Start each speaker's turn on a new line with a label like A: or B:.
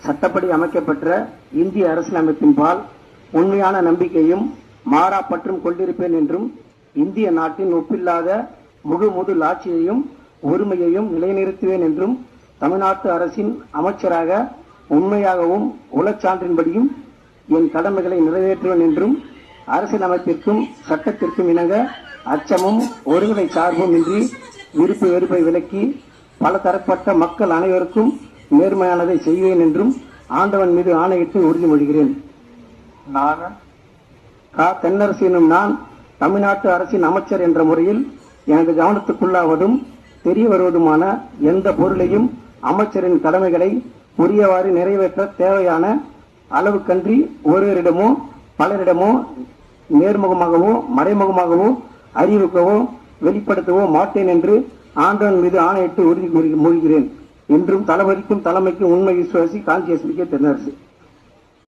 A: சட்டப்படி அமைக்கப்பெற்ற இந்திய அரசியலமைப்பின்பால் உண்மையான நம்பிக்கையும் மாறா பற்றும் கொண்டிருப்பேன் என்றும் இந்திய நாட்டின் ஒப்பில்லாத முழு ஆட்சியையும் ஒருமையையும் நிலைநிறுத்துவேன் என்றும் தமிழ்நாட்டு அரசின் அமைச்சராக உண்மையாகவும் உளச்சான்றின்படியும் என் கடமைகளை நிறைவேற்றுவேன் என்றும் அரசியலமைப்பிற்கும் சட்டத்திற்கும் இணங்க அச்சமும் ஒருங்கிணை சார்பும் இன்றி விருப்பு வெறுப்பை விலக்கி பல தரப்பட்ட மக்கள் அனைவருக்கும் நேர்மையானதை செய்வேன் என்றும் ஆண்டவன் மீது ஆணையிட்டு உறுதிமொழிகிறேன்.
B: நான்
A: தென்னரசு எனும் நான் தமிழ்நாட்டு அரசின் அமைச்சர் என்ற முறையில் எனது கவனத்துக்குள்ளாவதும் தெரிய வருவதுமான எந்த பொருளையும் அமைச்சரின் கடமைகளை உரியவாறு நிறைவேற்ற தேவையான அளவுக்கன்றி ஒருவரிடமோ பலரிடமோ நேர்முகமாகவோ மறைமுகமாகவோ அறிவிக்கவோ வெளிப்படுத்தவோ மாட்டேன் என்று ஆண்டவன் மீது ஆணையிட்டு உறுதிமொழிகிறேன் என்றும் தளபதிக்கும் தலைமைக்கும் உண்மை விசுவாசி காஞ்சி எஸ்.பி.கே. தென்னரசு.